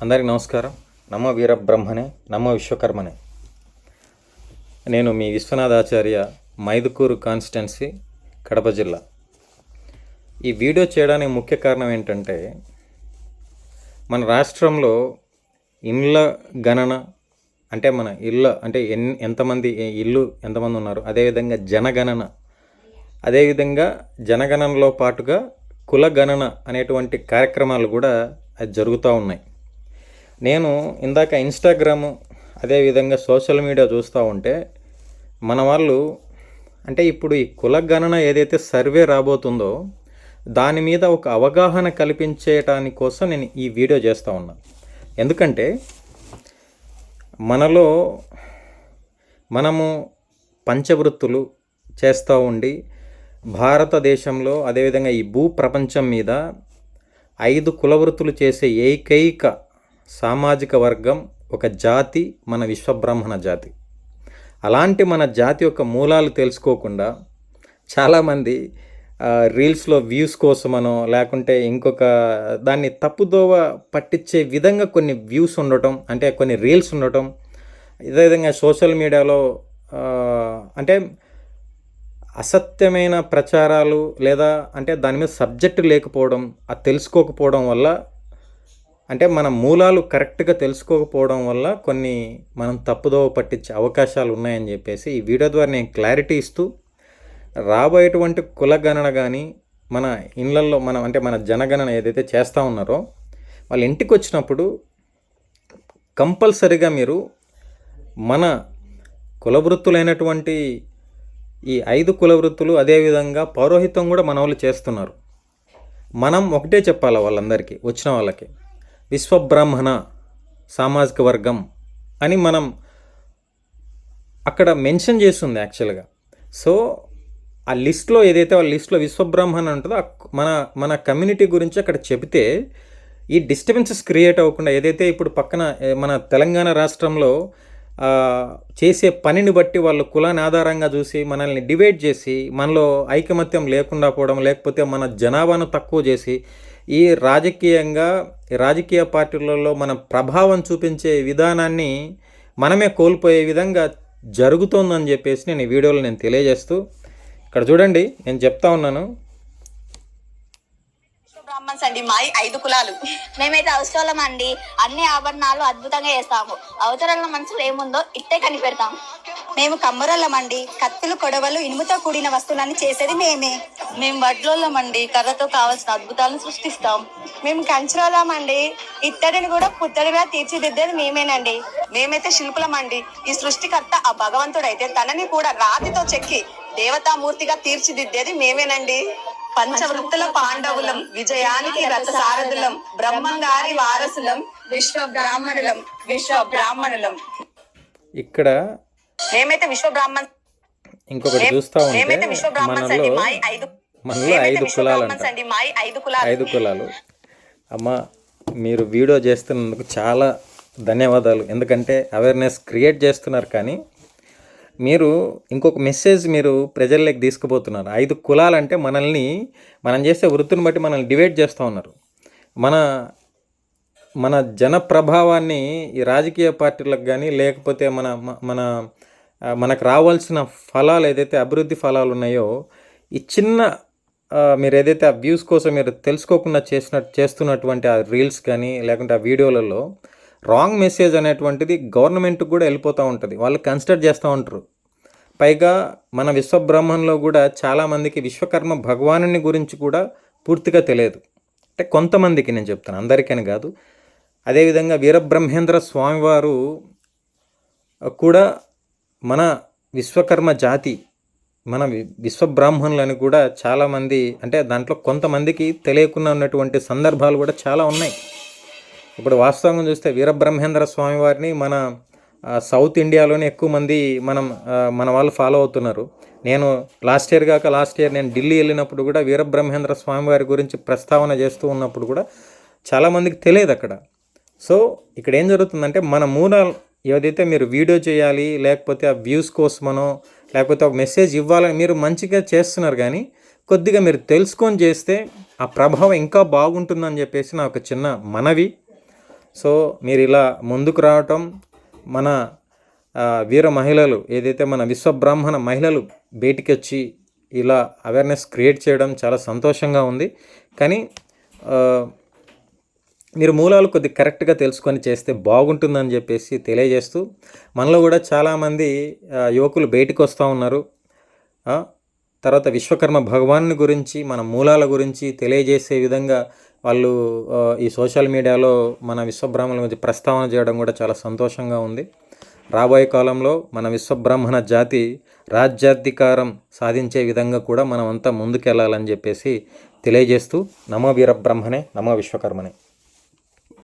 అందరికీ నమస్కారం. నమ వీరబ్రహ్మణే, నమ విశ్వకర్మనే. నేను మీ విశ్వనాథాచార్య, మైదుకూరు కాన్స్టిట్యున్సీ, కడప జిల్లా. ఈ వీడియో చేయడానికి ముఖ్య కారణం ఏంటంటే, మన రాష్ట్రంలో ఇండ్ల గణన అంటే మన ఇళ్ళ అంటే ఎంతమంది ఎంతమంది ఉన్నారు, అదేవిధంగా జనగణన, అదేవిధంగా జనగణనలో పాటుగా కులగణన అనేటువంటి కార్యక్రమాలు కూడా అది జరుగుతూ ఉన్నాయి. నేను ఇందాక ఇన్స్టాగ్రాము అదేవిధంగా సోషల్ మీడియా చూస్తూ ఉంటే మన వాళ్ళు అంటే ఇప్పుడు ఈ కులగణన ఏదైతే సర్వే రాబోతుందో దాని మీద ఒక అవగాహన కల్పించేటానికి కోసం నేను ఈ వీడియో చేస్తూ ఉన్నాను. ఎందుకంటే మనము పంచవృత్తులు చేస్తూ ఉండి భారతదేశంలో అదేవిధంగా ఈ భూ ప్రపంచం మీద 5 కులవృత్తులు చేసే ఏకైక సామాజిక వర్గం ఒక జాతి మన విశ్వబ్రాహ్మణ జాతి. అలాంటి మన జాతి యొక్క మూలాలు తెలుసుకోకుండా చాలామంది రీల్స్లో వ్యూస్ కోసమనో లేకుంటే ఇంకొక దాన్ని తప్పుదోవ పట్టించే విధంగా కొన్ని వ్యూస్ ఉండటం, అంటే కొన్ని రీల్స్ ఉండటం, ఇదేవిధంగా సోషల్ మీడియాలో అంటే అసత్యమైన ప్రచారాలు లేదా అంటే దాని మీద సబ్జెక్టు లేకపోవడం, అది తెలుసుకోకపోవడం వల్ల, అంటే మన మూలాలు కరెక్ట్గా తెలుసుకోకపోవడం వల్ల కొన్ని మనం తప్పుదోవ పట్టించే అవకాశాలు ఉన్నాయని చెప్పేసి ఈ వీడియో ద్వారా నేను క్లారిటీ ఇస్తూ, రాబోయేటువంటి కులగణన కానీ మన ఇళ్ళల్లో మన జనగణన ఏదైతే చేస్తూ ఉన్నారో వాళ్ళ ఇంటికి వచ్చినప్పుడు కంపల్సరిగా మీరు మన కులవృత్తులైనటువంటి ఈ 5 కులవృత్తులు అదేవిధంగా పౌరోహిత్యం కూడా మన వాళ్ళు చేస్తున్నారు. మనం ఒకటే చెప్పాలి వాళ్ళందరికీ, వచ్చిన వాళ్ళకి, విశ్వబ్రాహ్మణ సామాజిక వర్గం అని మనం అక్కడ మెన్షన్ చేస్తుంది యాక్చువల్గా. సో ఆ లిస్ట్లో ఏదైతే వాళ్ళ లిస్ట్లో విశ్వబ్రాహ్మణ ఉంటుందో మన కమ్యూనిటీ గురించి అక్కడ చెబితే ఈ డిస్టర్బెన్సెస్ క్రియేట్ అవ్వకుండా, ఏదైతే ఇప్పుడు పక్కన మన తెలంగాణ రాష్ట్రంలో చేసే పనిని బట్టి వాళ్ళు కులాన్ని ఆధారంగా చూసి మనల్ని డివైడ్ చేసి మనలో ఐకమత్యం లేకుండా పోవడం, లేకపోతే మన జనాభాను తక్కువ చేసి ఈ రాజకీయ పార్టీలలో మన ప్రభావం చూపించే విధానాన్ని మనమే కోల్పోయే విధంగా జరుగుతోందని చెప్పేసి నేను ఈ వీడియోలో తెలియజేస్తూ, ఇక్కడ చూడండి నేను చెప్తా ఉన్నాను. బ్రాహ్మణ్స్ అండి, మాయి 5 కులాలు. మేమైతే అవసరం అండి, అన్ని ఆభరణాలు అద్భుతంగా చేస్తాము. అవతరాల మనసులో ఏముందో ఇట్టే కనిపెడతాము. మేము కమ్మరోళ్ళమండి, కత్తులు కొడవలు ఇనుముతో కూడిన వస్తువులన్నీ చేసేది మేమే. మేము వడ్లోళ్ళమండి, కర్రతో కావాల్సిన అద్భుతాలను సృష్టిస్తాం. మేము కంచురోళ్ళమండి, ఇత్తడిని కూడా పుత్తడిగా తీర్చిదిద్దేది మేమేనండి. మేమైతే శిల్పులమండి, ఈ సృష్టికర్త ఆ భగవంతుడైతే తనని కూడా రాతితో చెక్కి దేవతామూర్తిగా తీర్చిదిద్దేది మేమేనండి. పంచవృత్తుల పాండవులం, విజయానికి రథసారథులం, బ్రహ్మంగారి వారసులం, విశ్వబ్రాహ్మణులం. ఇక్కడ మేమైతే విశ్వబ్రాహ్మణ్ ఇంకొకటి చూస్తూ ఉంటే మనలో 5 కులాలు అంట, 5 కులాలు. అమ్మ, మీరు వీడియో చేస్తున్నందుకు చాలా ధన్యవాదాలు. ఎందుకంటే అవేర్నెస్ క్రియేట్ చేస్తున్నారు, కానీ మీరు ఇంకొక మెసేజ్ మీరు ప్రజల్లోకి తీసుకుపోతున్నారు. 5 కులాలు అంటే మనం చేసే వృత్తిని బట్టి మనల్ని డివైడ్ చేస్తూ ఉన్నారు. మన జన ప్రభావాన్ని ఈ రాజకీయ పార్టీలకు కానీ లేకపోతే మనకు రావాల్సిన ఫలాలు ఏదైతే అభివృద్ధి ఫలాలు ఉన్నాయో ఈ మీరు ఏదైతే ఆ వ్యూస్ కోసం మీరు తెలుసుకోకుండా చేస్తున్నటువంటి ఆ రీల్స్ కానీ లేకుంటే ఆ వీడియోలలో రాంగ్ మెసేజ్ అనేటువంటిది గవర్నమెంట్కి కూడా వెళ్ళిపోతూ ఉంటుంది. వాళ్ళు కన్సిడర్ చేస్తూ ఉంటారు. పైగా మన విశ్వబ్రహ్మంలో కూడా చాలామందికి విశ్వకర్మ భగవానుని గురించి కూడా పూర్తిగా తెలియదు. అంటే కొంతమందికి నేను చెప్తాను, అందరికని కాదు. అదేవిధంగా వీరబ్రహ్మేంద్ర స్వామివారు కూడా మన విశ్వకర్మ జాతి, మన విశ్వబ్రాహ్మణులని కూడా చాలామంది, అంటే దాంట్లో కొంతమందికి తెలియకుండా ఉన్నటువంటి సందర్భాలు కూడా చాలా ఉన్నాయి. ఇప్పుడు వాస్తవంగా చూస్తే వీరబ్రహ్మేంద్ర స్వామి వారిని మన సౌత్ ఇండియాలోనే ఎక్కువ మంది మన వాళ్ళు ఫాలో అవుతున్నారు. నేను లాస్ట్ ఇయర్ నేను ఢిల్లీ వెళ్ళినప్పుడు కూడా వీరబ్రహ్మేంద్ర స్వామి వారి గురించి ప్రస్తావన చేస్తూ ఉన్నప్పుడు కూడా చాలామందికి తెలియదు అక్కడ. సో ఇక్కడ ఏం జరుగుతుందంటే మన మూలాలు ఏదైతే మీరు వీడియో చేయాలి లేకపోతే ఆ వ్యూస్ కోసమనో లేకపోతే ఒక మెసేజ్ ఇవ్వాలని మీరు మంచిగా చేస్తున్నారు, కానీ కొద్దిగా మీరు తెలుసుకొని చేస్తే ఆ ప్రభావం ఇంకా బాగుంటుందని చెప్పేసి నా ఒక చిన్న మనవి. సో మీరు ఇలా ముందుకు రావటం మన వీర మహిళలు ఏదైతే మన విశ్వబ్రాహ్మణ మహిళలు బయటికి వచ్చి ఇలా అవేర్నెస్ క్రియేట్ చేయడం చాలా సంతోషంగా ఉంది. కానీ మీరు మూలాలు కొద్ది కరెక్ట్గా తెలుసుకొని చేస్తే బాగుంటుందని చెప్పేసి తెలియజేస్తూ, మనలో కూడా చాలామంది యువకులు బయటకు వస్తూ ఉన్నారు. తర్వాత విశ్వకర్మ భగవాన్ని గురించి, మన మూలాల గురించి తెలియజేసే విధంగా వాళ్ళు ఈ సోషల్ మీడియాలో మన విశ్వబ్రాహ్మణుల గురించి ప్రస్తావన చేయడం కూడా చాలా సంతోషంగా ఉంది. రాబోయే కాలంలో మన విశ్వబ్రాహ్మణ జాతి రాజ్యాధికారం సాధించే విధంగా కూడా మనం అంతా ముందుకెళ్ళాలని చెప్పేసి తెలియజేస్తూ, నమో వీరబ్రహ్మణే, నమో విశ్వకర్మనే.